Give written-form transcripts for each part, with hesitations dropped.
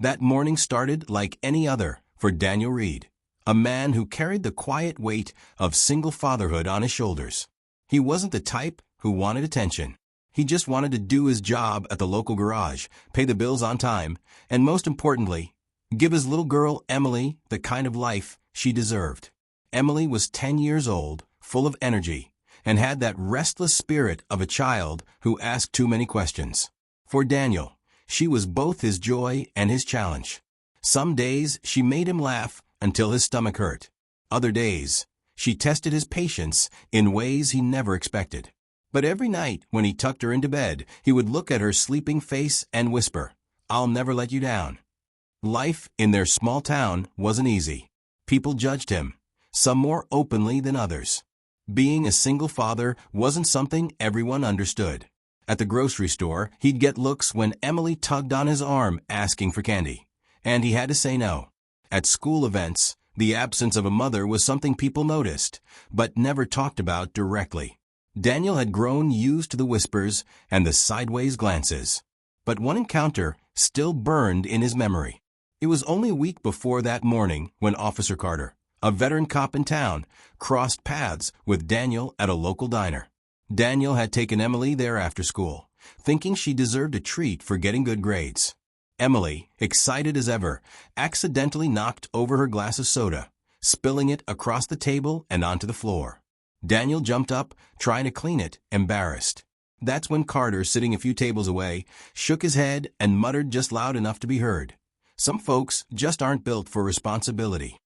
That morning started like any other for Daniel Reed, a man who carried the quiet weight of single fatherhood on his shoulders. He wasn't the type who wanted attention. He just wanted to do his job at the local garage, pay the bills on time, and most importantly, give his little girl Emily the kind of life she deserved. Emily was 10 years old, full of energy, and had that restless spirit of a child who asked too many questions. For Daniel, she was both his joy and his challenge. Some days she made him laugh until his stomach hurt. Other days, she tested his patience in ways he never expected. But every night when he tucked her into bed, he would look at her sleeping face and whisper, "I'll never let you down." Life in their small town wasn't easy. People judged him, some more openly than others. Being a single father wasn't something everyone understood. At the grocery store, he'd get looks when Emily tugged on his arm asking for candy, and he had to say no. At school events, the absence of a mother was something people noticed, but never talked about directly. Daniel had grown used to the whispers and the sideways glances. But one encounter still burned in his memory. It was only a week before that morning when Officer Carter, a veteran cop in town, crossed paths with Daniel at a local diner. Daniel had taken Emily there after school, thinking she deserved a treat for getting good grades. Emily, excited as ever, accidentally knocked over her glass of soda, spilling it across the table and onto the floor. Daniel jumped up, trying to clean it, embarrassed. That's when Carter, sitting a few tables away, shook his head and muttered just loud enough to be heard, "Some folks just aren't built for responsibility."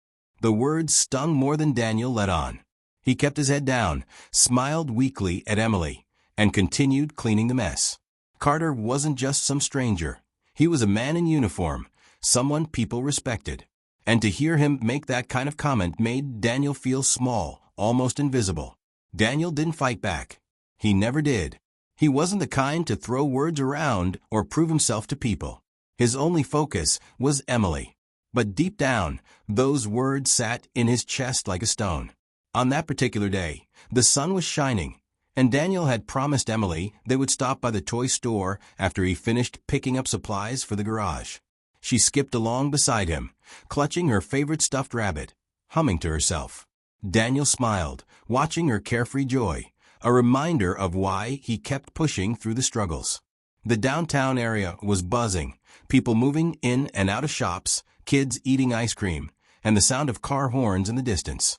The words stung more than Daniel let on. He kept his head down, smiled weakly at Emily, and continued cleaning the mess. Carter wasn't just some stranger. He was a man in uniform, someone people respected. And to hear him make that kind of comment made Daniel feel small, almost invisible. Daniel didn't fight back. He never did. He wasn't the kind to throw words around or prove himself to people. His only focus was Emily. But deep down, those words sat in his chest like a stone. On that particular day, the sun was shining, and Daniel had promised Emily they would stop by the toy store after he finished picking up supplies for the garage. She skipped along beside him, clutching her favorite stuffed rabbit, humming to herself. Daniel smiled, watching her carefree joy, a reminder of why he kept pushing through the struggles. The downtown area was buzzing, people moving in and out of shops, kids eating ice cream, and the sound of car horns in the distance.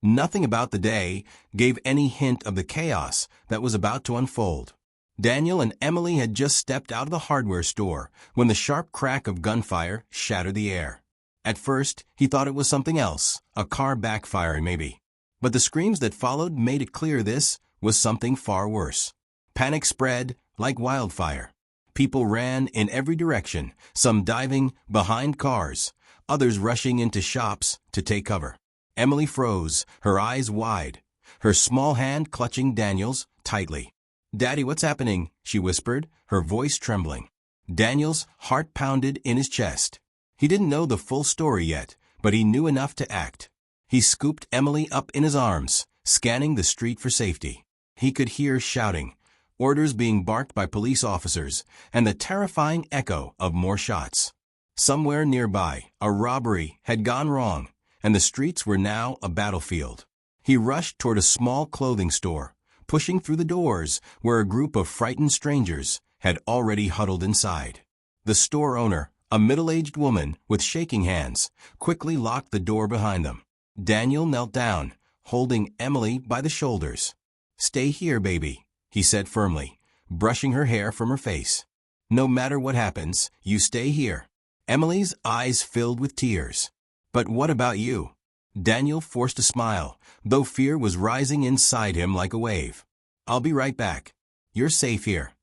Nothing about the day gave any hint of the chaos that was about to unfold. Daniel and Emily had just stepped out of the hardware store when the sharp crack of gunfire shattered the air. At first, he thought it was something else, a car backfiring maybe. But the screams that followed made it clear this was something far worse. Panic spread like wildfire. People ran in every direction, some diving behind cars, others rushing into shops to take cover. Emily froze, her eyes wide, her small hand clutching Daniel's tightly. "Daddy, what's happening?" she whispered, her voice trembling. Daniel's heart pounded in his chest. He didn't know the full story yet, but he knew enough to act. He scooped Emily up in his arms, scanning the street for safety. He could hear shouting, orders being barked by police officers, and the terrifying echo of more shots. Somewhere nearby, a robbery had gone wrong, and the streets were now a battlefield. He rushed toward a small clothing store, pushing through the doors where a group of frightened strangers had already huddled inside. The store owner, a middle-aged woman with shaking hands, quickly locked the door behind them. Daniel knelt down, holding Emily by the shoulders. "Stay here, baby," he said firmly, brushing her hair from her face. "No matter what happens, you stay here." Emily's eyes filled with tears. "But what about you?" Daniel forced a smile, though fear was rising inside him like a wave. "I'll be right back. You're safe here."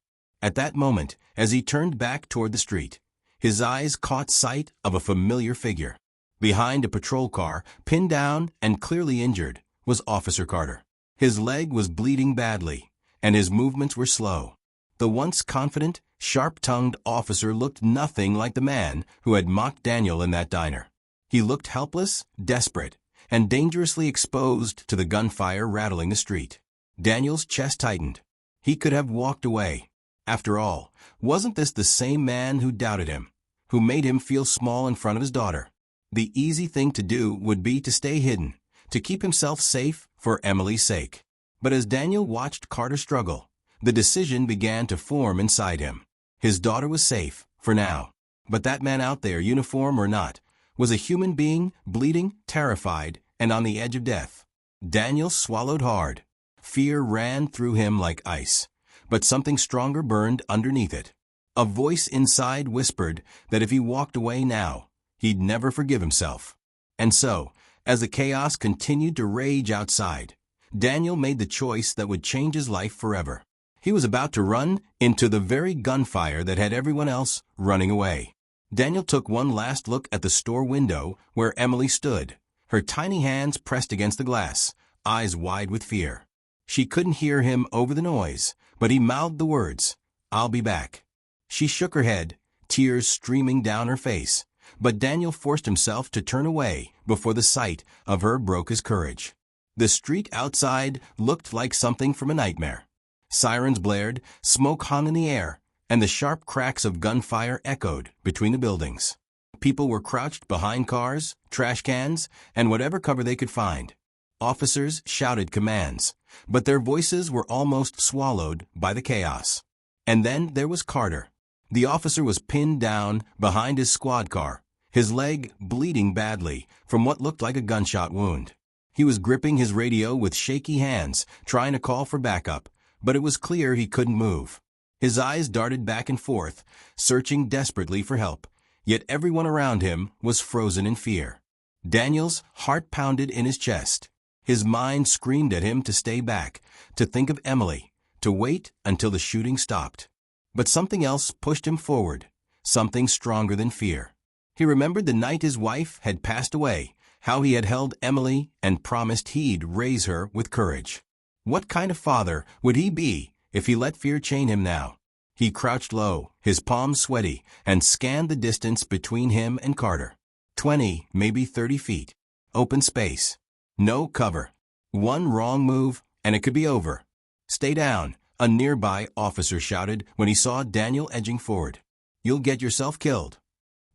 At that moment, as he turned back toward the street, his eyes caught sight of a familiar figure. Behind a patrol car, pinned down and clearly injured, was Officer Carter. His leg was bleeding badly, and his movements were slow. The once confident, sharp-tongued officer looked nothing like the man who had mocked Daniel in that diner. He looked helpless, desperate, and dangerously exposed to the gunfire rattling the street. Daniel's chest tightened. He could have walked away. After all, wasn't this the same man who doubted him, who made him feel small in front of his daughter. The easy thing to do would be to stay hidden, to keep himself safe for Emily's sake. But as Daniel watched Carter struggle, the decision began to form inside him. His daughter was safe, for now. But that man out there, uniform or not, was a human being, bleeding, terrified, and on the edge of death. Daniel swallowed hard. Fear ran through him like ice, but something stronger burned underneath it. A voice inside whispered that if he walked away now, he'd never forgive himself. And so, as the chaos continued to rage outside, Daniel made the choice that would change his life forever. He was about to run into the very gunfire that had everyone else running away. Daniel took one last look at the store window where Emily stood, her tiny hands pressed against the glass, eyes wide with fear. She couldn't hear him over the noise, but he mouthed the words, "I'll be back." She shook her head, tears streaming down her face, but Daniel forced himself to turn away before the sight of her broke his courage. The street outside looked like something from a nightmare. Sirens blared, smoke hung in the air, and the sharp cracks of gunfire echoed between the buildings. People were crouched behind cars, trash cans, and whatever cover they could find. Officers shouted commands, but their voices were almost swallowed by the chaos. And then there was Carter. The officer was pinned down behind his squad car, his leg bleeding badly from what looked like a gunshot wound. He was gripping his radio with shaky hands, trying to call for backup, but it was clear he couldn't move. His eyes darted back and forth, searching desperately for help, yet everyone around him was frozen in fear. Daniel's heart pounded in his chest. His mind screamed at him to stay back, to think of Emily, to wait until the shooting stopped. But something else pushed him forward, something stronger than fear. He remembered the night his wife had passed away, how he had held Emily and promised he'd raise her with courage. What kind of father would he be if he let fear chain him now? He crouched low, his palms sweaty, and scanned the distance between him and Carter. 20, maybe 30 feet. Open space. No cover. One wrong move, and it could be over. "Stay down," a nearby officer shouted when he saw Daniel edging forward. "You'll get yourself killed."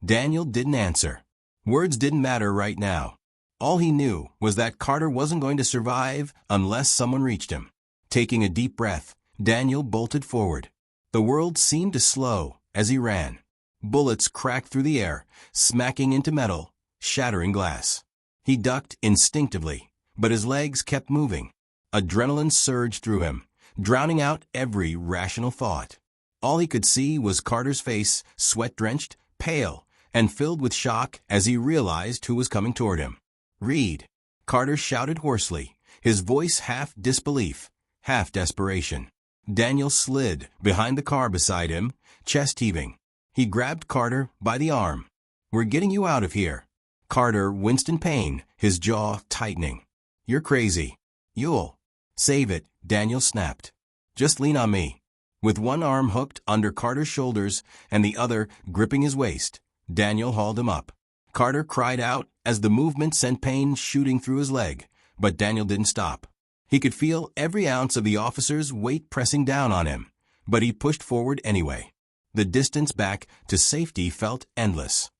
Daniel didn't answer. Words didn't matter right now. All he knew was that Carter wasn't going to survive unless someone reached him. Taking a deep breath, Daniel bolted forward. The world seemed to slow as he ran. Bullets cracked through the air, smacking into metal, shattering glass. He ducked instinctively, but his legs kept moving. Adrenaline surged through him, drowning out every rational thought. All he could see was Carter's face, sweat-drenched, pale, and filled with shock as he realized who was coming toward him. "Reed!" Carter shouted hoarsely, his voice half disbelief, half desperation. Daniel slid behind the car beside him, chest heaving. He grabbed Carter by the arm. "We're getting you out of here." Carter winced in pain, his jaw tightening. "You're crazy. You'll save it," Daniel snapped. "Just lean on me." With one arm hooked under Carter's shoulders and the other gripping his waist, Daniel hauled him up. Carter cried out as the movement sent pain shooting through his leg, but Daniel didn't stop. He could feel every ounce of the officer's weight pressing down on him, but he pushed forward anyway. The distance back to safety felt endless.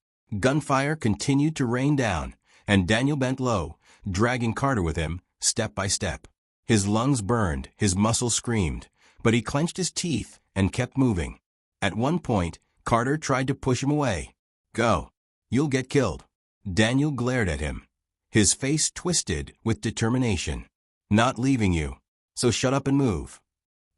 Gunfire continued to rain down, and Daniel bent low, dragging Carter with him, step by step. His lungs burned, his muscles screamed, but he clenched his teeth and kept moving. At one point, Carter tried to push him away. "Go. You'll get killed." Daniel glared at him, his face twisted with determination. "Not leaving you. So shut up and move."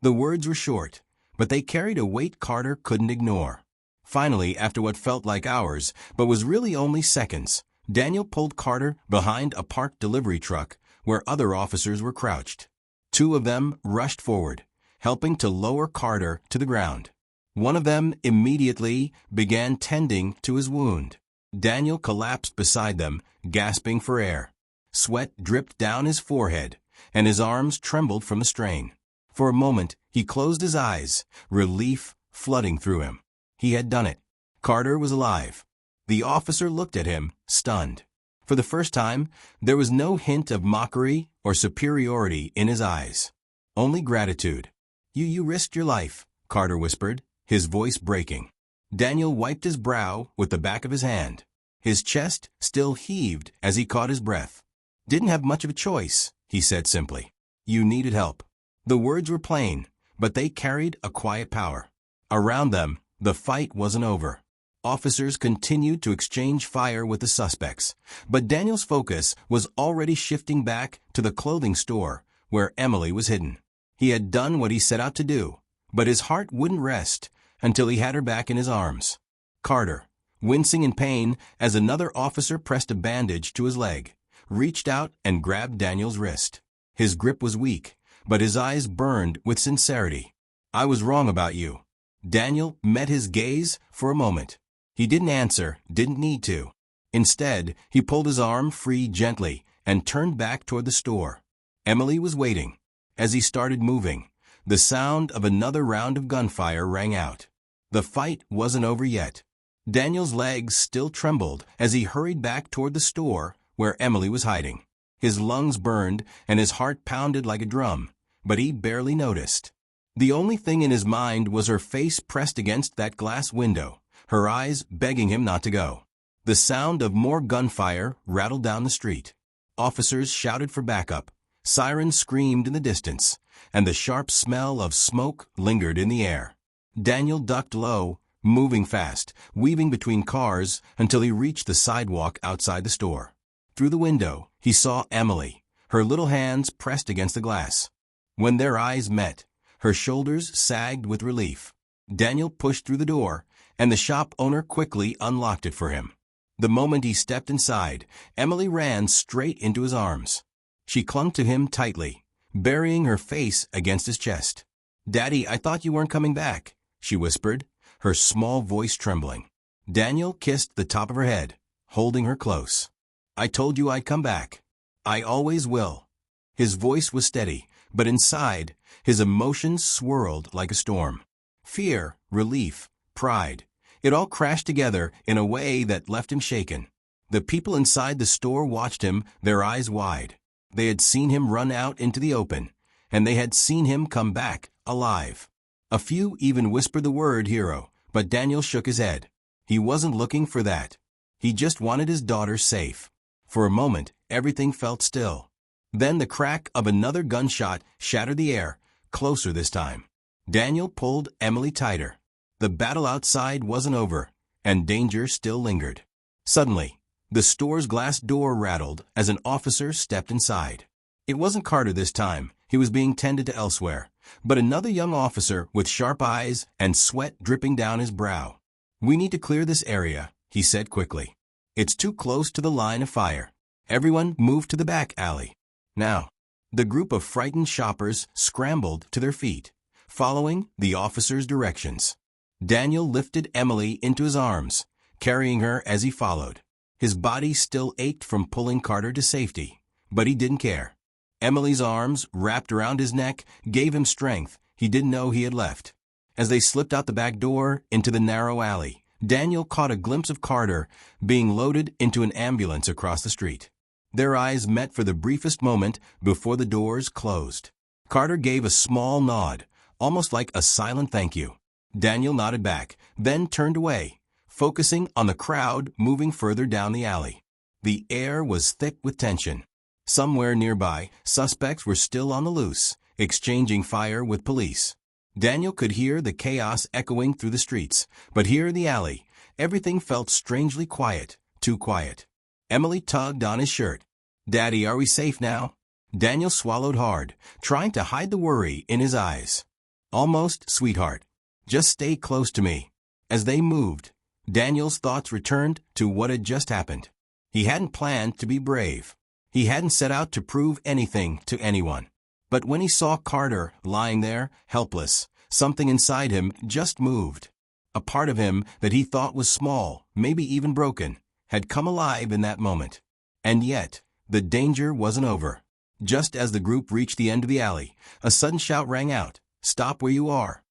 The words were short, but they carried a weight Carter couldn't ignore. Finally, after what felt like hours, but was really only seconds, Daniel pulled Carter behind a parked delivery truck where other officers were crouched. Two of them rushed forward, helping to lower Carter to the ground. One of them immediately began tending to his wound. Daniel collapsed beside them, gasping for air. Sweat dripped down his forehead, and his arms trembled from the strain. For a moment, he closed his eyes, relief flooding through him. He had done it. Carter was alive. The officer looked at him, stunned. For the first time, there was no hint of mockery or superiority in his eyes. Only gratitude. You risked your life," Carter whispered, his voice breaking. Daniel wiped his brow with the back of his hand. His chest still heaved as he caught his breath. "Didn't have much of a choice," he said simply. "You needed help." The words were plain, but they carried a quiet power. Around them, the fight wasn't over. Officers continued to exchange fire with the suspects, but Daniel's focus was already shifting back to the clothing store where Emily was hidden. He had done what he set out to do, but his heart wouldn't rest until he had her back in his arms. Carter, wincing in pain as another officer pressed a bandage to his leg, reached out and grabbed Daniel's wrist. His grip was weak, but his eyes burned with sincerity. "I was wrong about you." Daniel met his gaze for a moment. He didn't answer, didn't need to. Instead, he pulled his arm free gently and turned back toward the store. Emily was waiting. As he started moving, the sound of another round of gunfire rang out. The fight wasn't over yet. Daniel's legs still trembled as he hurried back toward the store where Emily was hiding. His lungs burned and his heart pounded like a drum, but he barely noticed. The only thing in his mind was her face pressed against that glass window, her eyes begging him not to go. The sound of more gunfire rattled down the street. Officers shouted for backup, sirens screamed in the distance, and the sharp smell of smoke lingered in the air. Daniel ducked low, moving fast, weaving between cars until he reached the sidewalk outside the store. Through the window, he saw Emily, her little hands pressed against the glass. When their eyes met, her shoulders sagged with relief. Daniel pushed through the door, and the shop owner quickly unlocked it for him. The moment he stepped inside, Emily ran straight into his arms. She clung to him tightly, burying her face against his chest. "Daddy, I thought you weren't coming back," she whispered, her small voice trembling. Daniel kissed the top of her head, holding her close. "I told you I'd come back. I always will." His voice was steady, but inside, his emotions swirled like a storm. Fear, relief, pride. It all crashed together in a way that left him shaken. The people inside the store watched him, their eyes wide. They had seen him run out into the open, and they had seen him come back, alive. A few even whispered the word hero, but Daniel shook his head. He wasn't looking for that. He just wanted his daughter safe. For a moment, everything felt still. Then the crack of another gunshot shattered the air, closer this time. Daniel pulled Emily tighter. The battle outside wasn't over, and danger still lingered. Suddenly, the store's glass door rattled as an officer stepped inside. It wasn't Carter this time. He was being tended to elsewhere, but another young officer with sharp eyes and sweat dripping down his brow. "We need to clear this area," he said quickly. "It's too close to the line of fire. Everyone move to the back alley. Now." The group of frightened shoppers scrambled to their feet, following the officer's directions. Daniel lifted Emily into his arms, carrying her as he followed. His body still ached from pulling Carter to safety, but he didn't care. Emily's arms, wrapped around his neck, gave him strength he didn't know he had left. As they slipped out the back door into the narrow alley, Daniel caught a glimpse of Carter being loaded into an ambulance across the street. Their eyes met for the briefest moment before the doors closed. Carter gave a small nod, almost like a silent thank you. Daniel nodded back, then turned away, focusing on the crowd moving further down the alley. The air was thick with tension. Somewhere nearby, suspects were still on the loose, exchanging fire with police. Daniel could hear the chaos echoing through the streets, but here in the alley, everything felt strangely quiet, too quiet. Emily tugged on his shirt. "Daddy, are we safe now?" Daniel swallowed hard, trying to hide the worry in his eyes. "Almost, sweetheart. Just stay close to me." As they moved, Daniel's thoughts returned to what had just happened. He hadn't planned to be brave. He hadn't set out to prove anything to anyone. But when he saw Carter lying there, helpless, something inside him just moved. A part of him that he thought was small, maybe even broken, had come alive in that moment. And yet, the danger wasn't over. Just as the group reached the end of the alley, a sudden shout rang out, "Stop where you are!"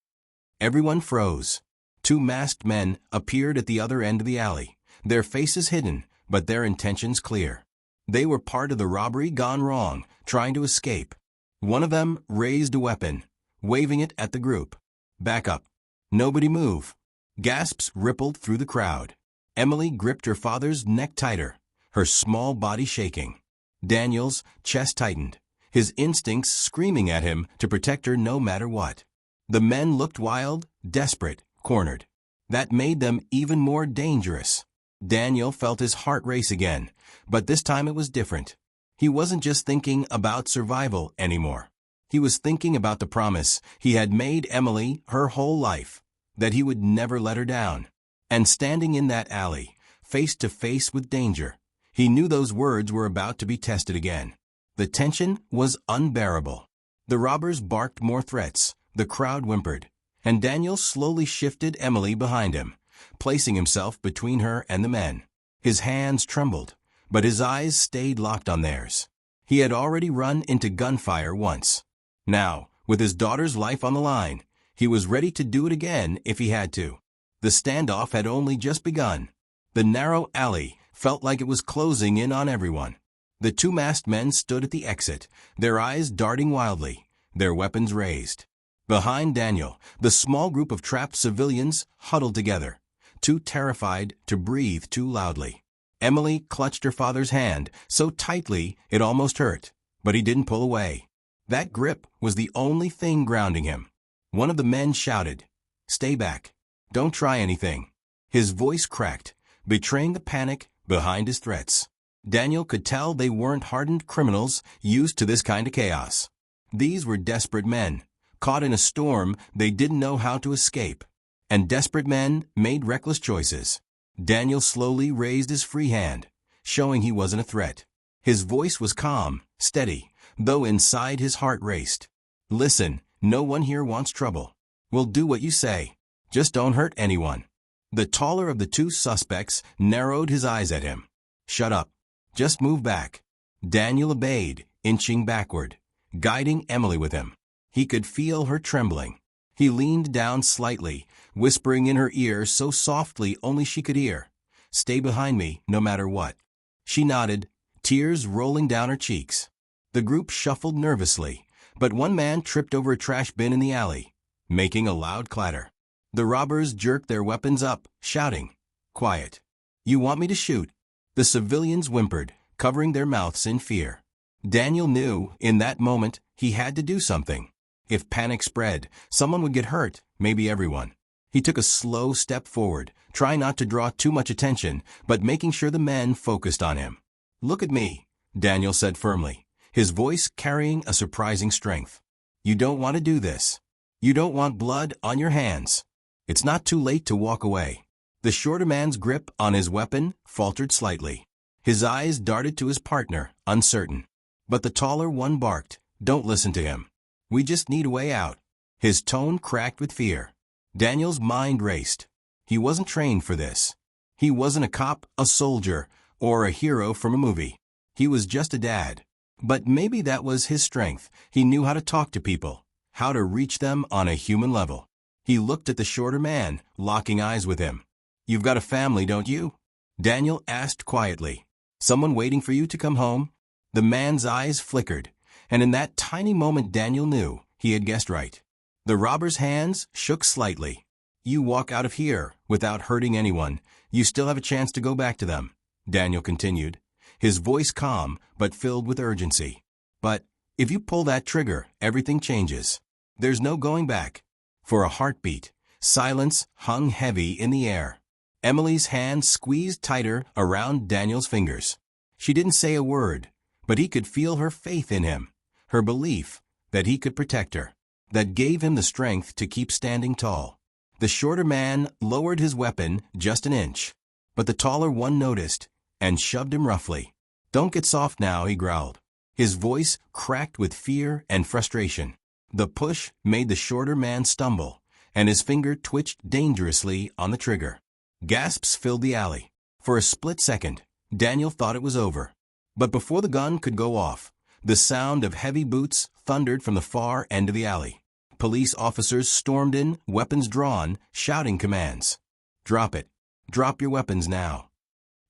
Everyone froze. Two masked men appeared at the other end of the alley, their faces hidden, but their intentions clear. They were part of the robbery gone wrong, trying to escape. One of them raised a weapon, waving it at the group. "Back up. Nobody move." Gasps rippled through the crowd. Emily gripped her father's neck tighter, her small body shaking. Daniel's chest tightened, his instincts screaming at him to protect her no matter what. The men looked wild, desperate, cornered. That made them even more dangerous. Daniel felt his heart race again, but this time it was different. He wasn't just thinking about survival anymore. He was thinking about the promise he had made Emily her whole life, that he would never let her down. And standing in that alley, face to face with danger, he knew those words were about to be tested again. The tension was unbearable. The robbers barked more threats, the crowd whimpered, and Daniel slowly shifted Emily behind him, placing himself between her and the men. His hands trembled, but his eyes stayed locked on theirs. He had already run into gunfire once. Now, with his daughter's life on the line, he was ready to do it again if he had to. The standoff had only just begun. The narrow alley felt like it was closing in on everyone. The two masked men stood at the exit, their eyes darting wildly, their weapons raised. Behind Daniel, the small group of trapped civilians huddled together, too terrified to breathe too loudly. Emily clutched her father's hand so tightly it almost hurt, but he didn't pull away. That grip was the only thing grounding him. One of the men shouted, "Stay back. Don't try anything." His voice cracked, betraying the panic behind his threats. Daniel could tell they weren't hardened criminals used to this kind of chaos. These were desperate men, caught in a storm they didn't know how to escape. And desperate men made reckless choices. Daniel slowly raised his free hand, showing he wasn't a threat. His voice was calm, steady, though inside his heart raced. "Listen, no one here wants trouble. We'll do what you say. Just don't hurt anyone." The taller of the two suspects narrowed his eyes at him. "Shut up. Just move back." Daniel obeyed, inching backward, guiding Emily with him. He could feel her trembling. He leaned down slightly, whispering in her ear so softly only she could hear, "Stay behind me, no matter what." She nodded, tears rolling down her cheeks. The group shuffled nervously, but one man tripped over a trash bin in the alley, making a loud clatter. The robbers jerked their weapons up, shouting, "Quiet. You want me to shoot?" The civilians whimpered, covering their mouths in fear. Daniel knew, in that moment, he had to do something. If panic spread, someone would get hurt, maybe everyone. He took a slow step forward, trying not to draw too much attention, but making sure the men focused on him. "Look at me," Daniel said firmly, his voice carrying a surprising strength. "You don't want to do this. You don't want blood on your hands. It's not too late to walk away." The shorter man's grip on his weapon faltered slightly. His eyes darted to his partner, uncertain. But the taller one barked, "Don't listen to him. We just need a way out." His tone cracked with fear. Daniel's mind raced. He wasn't trained for this. He wasn't a cop, a soldier, or a hero from a movie. He was just a dad. But maybe that was his strength. He knew how to talk to people, how to reach them on a human level. He looked at the shorter man, locking eyes with him. "You've got a family, don't you?" Daniel asked quietly. "Someone waiting for you to come home?" The man's eyes flickered, and in that tiny moment Daniel knew he had guessed right. The robber's hands shook slightly. "You walk out of here without hurting anyone, you still have a chance to go back to them," Daniel continued, his voice calm but filled with urgency. "But if you pull that trigger, everything changes. There's no going back." For a heartbeat, silence hung heavy in the air. Emily's hand squeezed tighter around Daniel's fingers. She didn't say a word, but he could feel her faith in him, her belief that he could protect her, that gave him the strength to keep standing tall. The shorter man lowered his weapon just an inch, but the taller one noticed and shoved him roughly. "Don't get soft now," he growled. His voice cracked with fear and frustration. The push made the shorter man stumble, and his finger twitched dangerously on the trigger. Gasps filled the alley. For a split second, Daniel thought it was over. But before the gun could go off, the sound of heavy boots thundered from the far end of the alley. Police officers stormed in, weapons drawn, shouting commands. "Drop it. Drop your weapons now."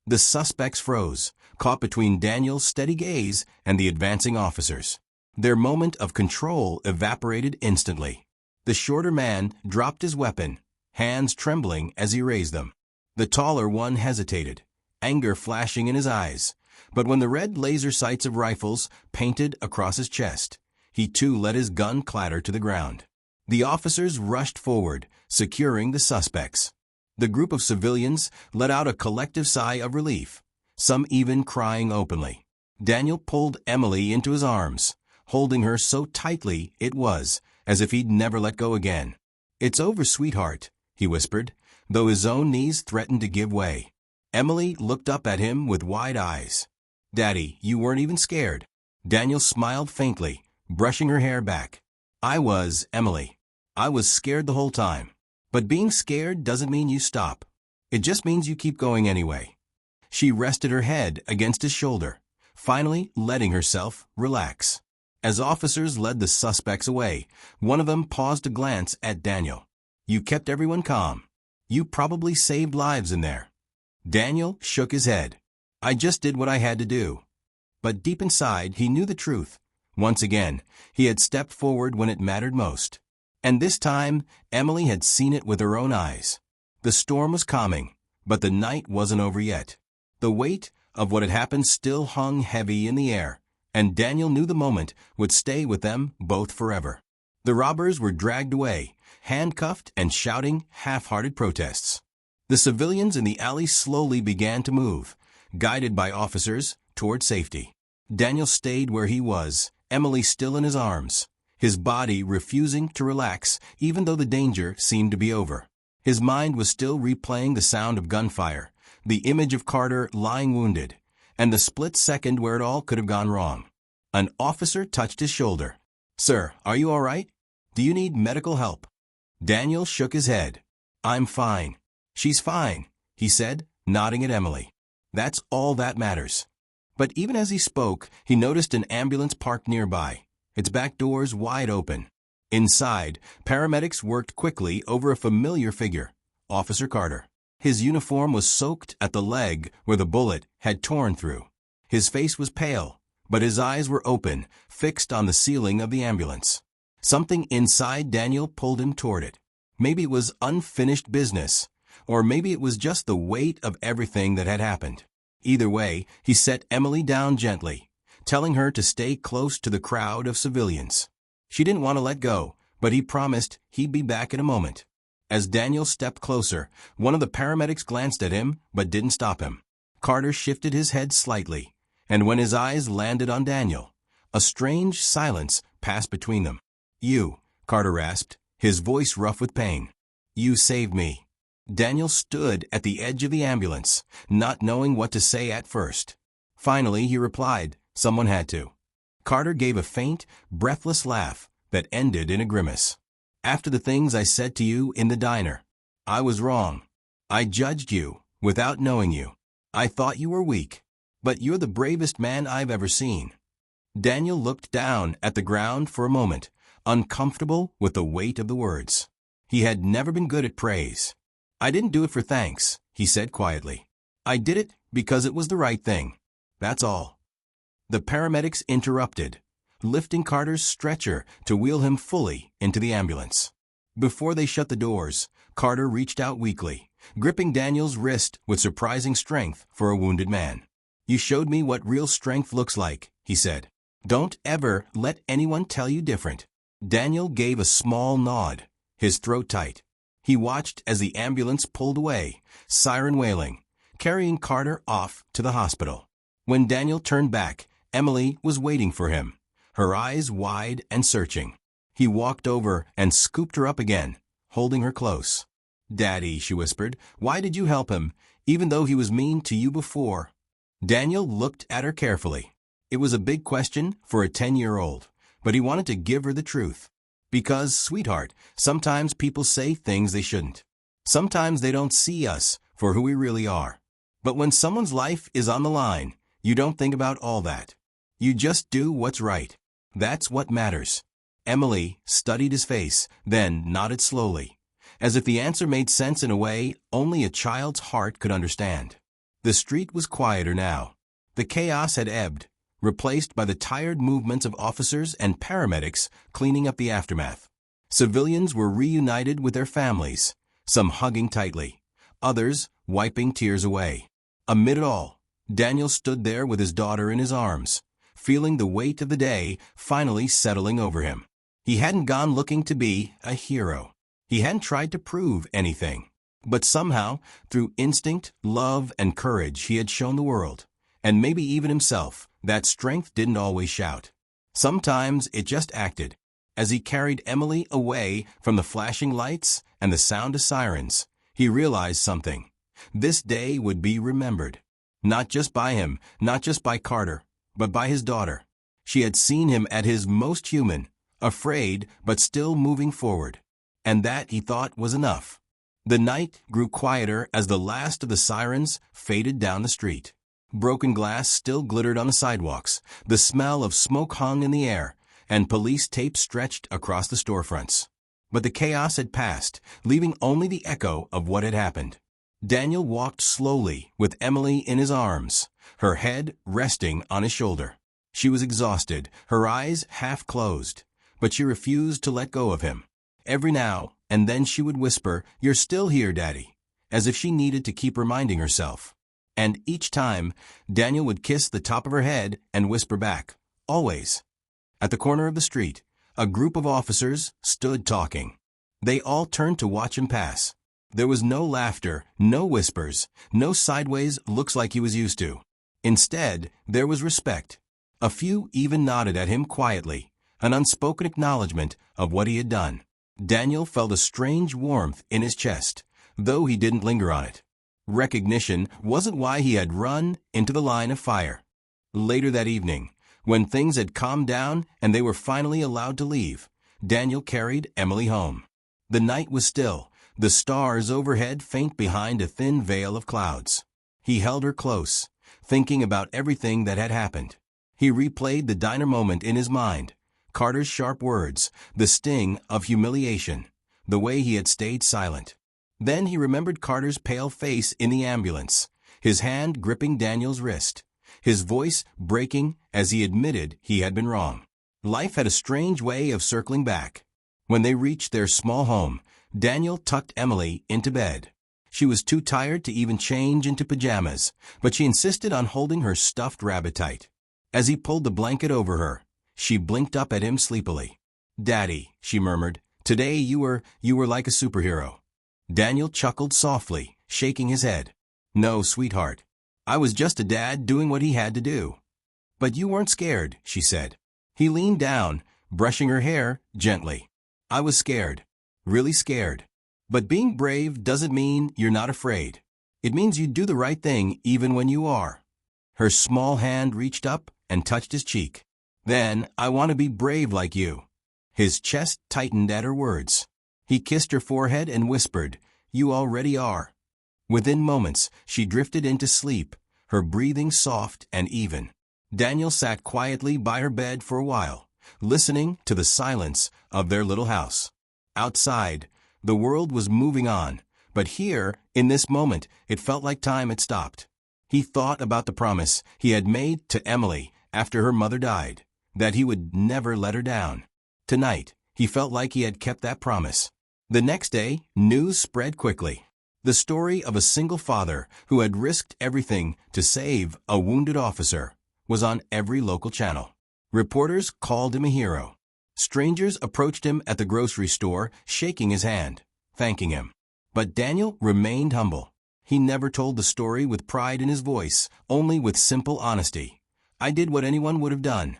The suspects froze, caught between Daniel's steady gaze and the advancing officers. Their moment of control evaporated instantly. The shorter man dropped his weapon, hands trembling as he raised them. The taller one hesitated, anger flashing in his eyes, but when the red laser sights of rifles painted across his chest, he too let his gun clatter to the ground. The officers rushed forward, securing the suspects. The group of civilians let out a collective sigh of relief, some even crying openly. Daniel pulled Emily into his arms, holding her so tightly it was as if he'd never let go again. "It's over, sweetheart," he whispered, though his own knees threatened to give way. Emily looked up at him with wide eyes. "Daddy, you weren't even scared." Daniel smiled faintly, brushing her hair back. "I was, Emily. I was scared the whole time. But being scared doesn't mean you stop. It just means you keep going anyway." She rested her head against his shoulder, finally letting herself relax. As officers led the suspects away, one of them paused to glance at Daniel. "You kept everyone calm. You probably saved lives in there." Daniel shook his head. "I just did what I had to do." But deep inside, he knew the truth. Once again, he had stepped forward when it mattered most. And this time, Emily had seen it with her own eyes. The storm was calming, but the night wasn't over yet. The weight of what had happened still hung heavy in the air, and Daniel knew the moment would stay with them both forever. The robbers were dragged away, handcuffed and shouting half-hearted protests. The civilians in the alley slowly began to move, guided by officers, toward safety. Daniel stayed where he was, Emily still in his arms, his body refusing to relax even though the danger seemed to be over. His mind was still replaying the sound of gunfire, the image of Carter lying wounded, and the split second where it all could have gone wrong. An officer touched his shoulder. "Sir, are you all right? Do you need medical help?" Daniel shook his head. "I'm fine." "She's fine," he said, nodding at Emily. "That's all that matters." But even as he spoke, he noticed an ambulance parked nearby, its back doors wide open. Inside, paramedics worked quickly over a familiar figure, Officer Carter. His uniform was soaked at the leg where the bullet had torn through. His face was pale, but his eyes were open, fixed on the ceiling of the ambulance. Something inside Daniel pulled him toward it. Maybe it was unfinished business, or maybe it was just the weight of everything that had happened. Either way, he set Emily down gently, telling her to stay close to the crowd of civilians. She didn't want to let go, but he promised he'd be back in a moment. As Daniel stepped closer, one of the paramedics glanced at him but didn't stop him. Carter shifted his head slightly, and when his eyes landed on Daniel, a strange silence passed between them. "You," Carter rasped, his voice rough with pain. "You saved me." Daniel stood at the edge of the ambulance, not knowing what to say at first. Finally, he replied, "Someone had to." Carter gave a faint, breathless laugh that ended in a grimace. "After the things I said to you in the diner, I was wrong. I judged you without knowing you. I thought you were weak, but you're the bravest man I've ever seen." Daniel looked down at the ground for a moment, uncomfortable with the weight of the words. He had never been good at praise. "I didn't do it for thanks," he said quietly. "I did it because it was the right thing. That's all." The paramedics interrupted, lifting Carter's stretcher to wheel him fully into the ambulance. Before they shut the doors, Carter reached out weakly, gripping Daniel's wrist with surprising strength for a wounded man. "You showed me what real strength looks like," he said. "Don't ever let anyone tell you different." Daniel gave a small nod, his throat tight. He watched as the ambulance pulled away, siren wailing, carrying Carter off to the hospital. When Daniel turned back, Emily was waiting for him, her eyes wide and searching. He walked over and scooped her up again, holding her close. "Daddy," she whispered, "why did you help him, even though he was mean to you before?" Daniel looked at her carefully. It was a big question for a 10-year-old, but he wanted to give her the truth. "Because, sweetheart, sometimes people say things they shouldn't. Sometimes they don't see us for who we really are. But when someone's life is on the line, you don't think about all that. You just do what's right. That's what matters." Emily studied his face, then nodded slowly, as if the answer made sense in a way only a child's heart could understand. The street was quieter now. The chaos had ebbed, replaced by the tired movements of officers and paramedics cleaning up the aftermath. Civilians were reunited with their families, some hugging tightly, others wiping tears away. Amid it all, Daniel stood there with his daughter in his arms, feeling the weight of the day finally settling over him. He hadn't gone looking to be a hero. He hadn't tried to prove anything. But somehow, through instinct, love, and courage, he had shown the world, and maybe even himself, that strength didn't always shout. Sometimes it just acted. As he carried Emily away from the flashing lights and the sound of sirens, he realized something. This day would be remembered. Not just by him, not just by Carter, but by his daughter. She had seen him at his most human, afraid but still moving forward. And that, he thought, was enough. The night grew quieter as the last of the sirens faded down the street. Broken glass still glittered on the sidewalks, the smell of smoke hung in the air, and police tape stretched across the storefronts. But the chaos had passed, leaving only the echo of what had happened. Daniel walked slowly with Emily in his arms, her head resting on his shoulder. She was exhausted, her eyes half closed, but she refused to let go of him. Every now and then she would whisper, "You're still here, Daddy," as if she needed to keep reminding herself. And each time, Daniel would kiss the top of her head and whisper back, "Always." At the corner of the street, a group of officers stood talking. They all turned to watch him pass. There was no laughter, no whispers, no sideways looks like he was used to. Instead, there was respect. A few even nodded at him quietly, an unspoken acknowledgement of what he had done. Daniel felt a strange warmth in his chest, though he didn't linger on it. Recognition wasn't why he had run into the line of fire. Later that evening, when things had calmed down and they were finally allowed to leave, Daniel carried Emily home. The night was still, the stars overhead faint behind a thin veil of clouds. He held her close, thinking about everything that had happened. He replayed the diner moment in his mind, Carter's sharp words, the sting of humiliation, the way he had stayed silent. Then he remembered Carter's pale face in the ambulance, his hand gripping Daniel's wrist, his voice breaking as he admitted he had been wrong. Life had a strange way of circling back. When they reached their small home, Daniel tucked Emily into bed. She was too tired to even change into pajamas, but she insisted on holding her stuffed rabbit tight. As he pulled the blanket over her, she blinked up at him sleepily. "Daddy," she murmured, "today you were like a superhero." Daniel chuckled softly, shaking his head. "No, sweetheart. I was just a dad doing what he had to do." "But you weren't scared," she said. He leaned down, brushing her hair gently. "I was scared. Really scared. But being brave doesn't mean you're not afraid. It means you do the right thing even when you are." Her small hand reached up and touched his cheek. "Then I want to be brave like you." His chest tightened at her words. He kissed her forehead and whispered, "You already are." Within moments, she drifted into sleep, her breathing soft and even. Daniel sat quietly by her bed for a while, listening to the silence of their little house. Outside, the world was moving on, but here, in this moment, it felt like time had stopped. He thought about the promise he had made to Emily after her mother died, that he would never let her down. Tonight, he felt like he had kept that promise. The next day, news spread quickly. The story of a single father who had risked everything to save a wounded officer was on every local channel. Reporters called him a hero. Strangers approached him at the grocery store, shaking his hand, thanking him. But Daniel remained humble. He never told the story with pride in his voice, only with simple honesty. "I did what anyone would have done."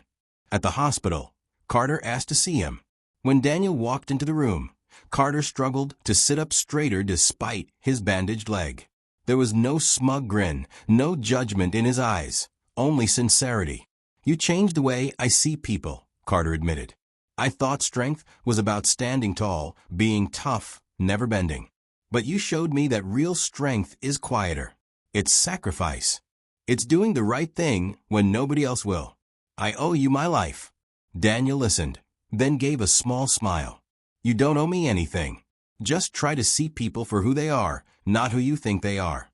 At the hospital, Carter asked to see him. When Daniel walked into the room, Carter struggled to sit up straighter despite his bandaged leg. There was no smug grin, no judgment in his eyes, only sincerity. "You changed the way I see people," Carter admitted. "I thought strength was about standing tall, being tough, never bending. But you showed me that real strength is quieter. It's sacrifice. It's doing the right thing when nobody else will. I owe you my life." Daniel listened, then gave a small smile. "You don't owe me anything. Just try to see people for who they are, not who you think they are."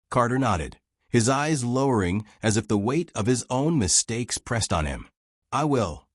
Carter nodded, his eyes lowering as if the weight of his own mistakes pressed on him. "I will."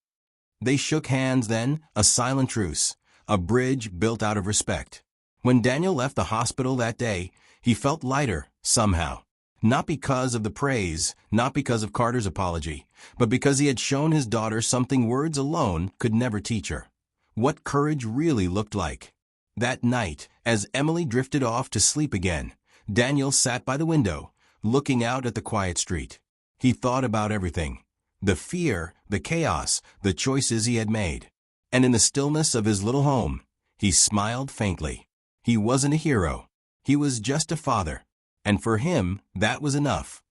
They shook hands then, a silent truce, a bridge built out of respect. When Daniel left the hospital that day, he felt lighter, somehow. Not because of the praise, not because of Carter's apology, but because he had shown his daughter something words alone could never teach her. What courage really looked like. That night, as Emily drifted off to sleep again, Daniel sat by the window, looking out at the quiet street. He thought about everything. The fear, the chaos, the choices he had made. And in the stillness of his little home, he smiled faintly. He wasn't a hero. He was just a father. And for him, that was enough.